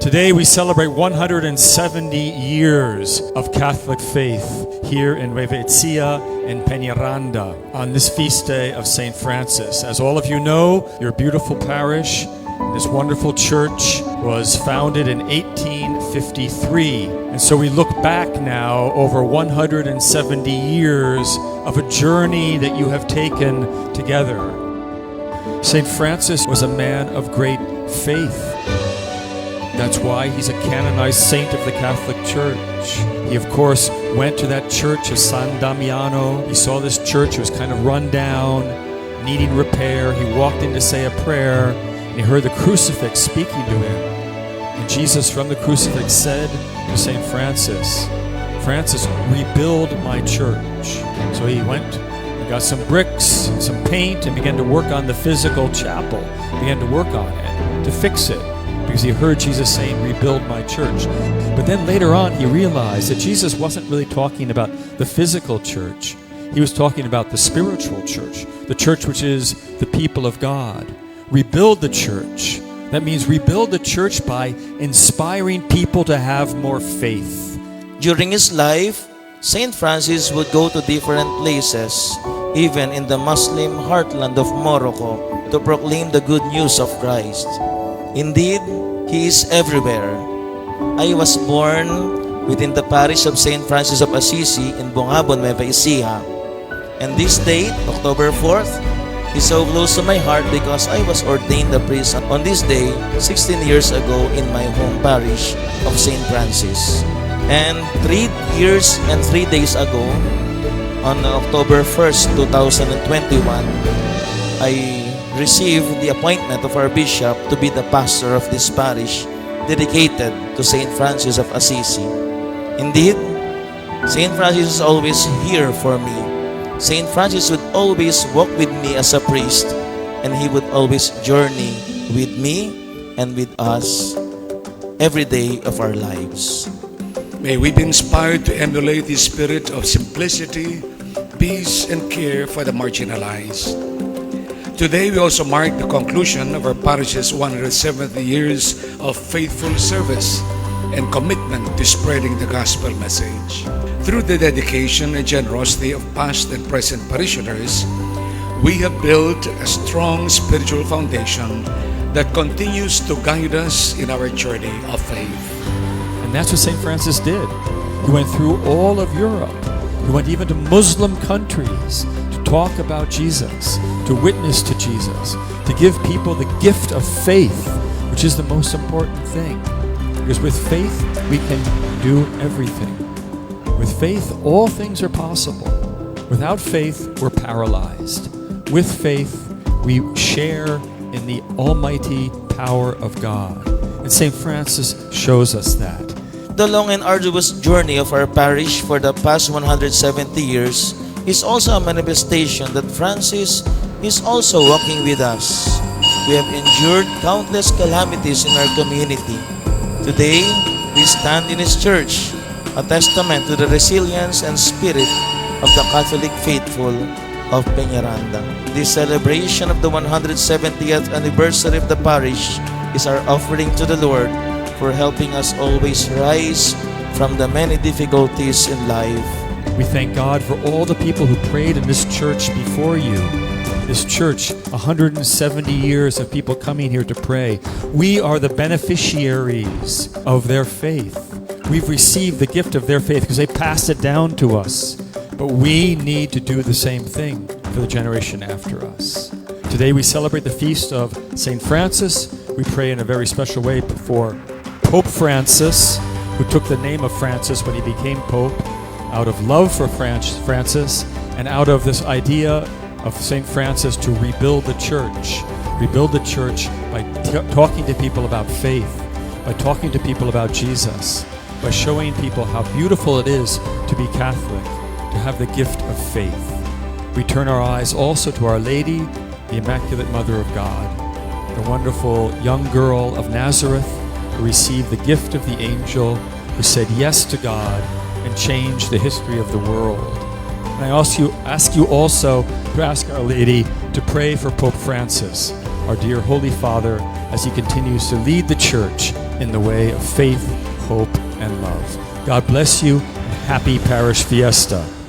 Today we celebrate 170 years of Catholic faith here in Nueva Ecija and Peñaranda on this feast day of St. Francis. As all of you know, your beautiful parish, this wonderful church, was founded in 1853. And so we look back now over 170 years of a journey that you have taken together. St. Francis was a man of great faith. That's why he's a canonized saint of the Catholic Church. He, of course, went to that church of San Damiano. He saw this church. It was kind of run down, needing repair. He walked in to say a prayer, and he heard the crucifix speaking to him. And Jesus from the crucifix said to St. Francis, "Francis, rebuild my church." So he went and got some bricks, some paint, and began to work on the physical chapel. Began to work on it, to fix it, because he heard Jesus saying, "Rebuild my church." But then later on, he realized that Jesus wasn't really talking about the physical church. He was talking about the spiritual church, the church which is the people of God. Rebuild the church. That means rebuild the church by inspiring people to have more faith. During his life, St. Francis would go to different places, even in the Muslim heartland of Morocco, to proclaim the good news of Christ. Indeed, he is everywhere. I was born within the parish of St. Francis of Assisi in Bungabon, Nueva Ecija. And this date, October 4th, is so close to my heart because I was ordained a priest on this day 16 years ago in my home parish of St. Francis. And 3 years and 3 days ago, on October 1st, 2021, I received the appointment of our bishop to be the pastor of this parish dedicated to St. Francis of Assisi. Indeed, St. Francis is always here for me. St. Francis would always walk with me as a priest, and he would always journey with me and with us every day of our lives. May we be inspired to emulate his spirit of simplicity, peace, and care for the marginalized. Today, we also mark the conclusion of our parish's 170 years of faithful service and commitment to spreading the gospel message. Through the dedication and generosity of past and present parishioners, we have built a strong spiritual foundation that continues to guide us in our journey of faith. And that's what St. Francis did. He went through all of Europe. He went even to Muslim countries to talk about Jesus, to witness to Jesus, to give people the gift of faith, which is the most important thing. Because with faith, we can do everything. With faith, all things are possible. Without faith, we're paralyzed. With faith, we share in the almighty power of God. And St. Francis shows us that. The long and arduous journey of our parish for the past 170 years is also a manifestation that Francis is also walking with us. We have endured countless calamities in our community. Today, we stand in his church, a testament to the resilience and spirit of the Catholic faithful of Peñaranda. This celebration of the 170th anniversary of the parish is our offering to the Lord for helping us always rise from the many difficulties in life. We thank God for all the people who prayed in this church before you. This church, 170 years of people coming here to pray. We are the beneficiaries of their faith. We've received the gift of their faith because they passed it down to us. But we need to do the same thing for the generation after us. Today we celebrate the feast of St. Francis. We pray in a very special way for Pope Francis, who took the name of Francis when he became Pope, out of love for Francis, and out of this idea of St. Francis to rebuild the church. Rebuild the church by talking to people about faith, by talking to people about Jesus, by showing people how beautiful it is to be Catholic, to have the gift of faith. We turn our eyes also to Our Lady, the Immaculate Mother of God, the wonderful young girl of Nazareth who received the gift of the angel, who said yes to God and changed the history of the world. And I ask you also to ask Our Lady to pray for Pope Francis, our dear Holy Father, as he continues to lead the Church in the way of faith, hope, and love. God bless you, and happy Parish Fiesta.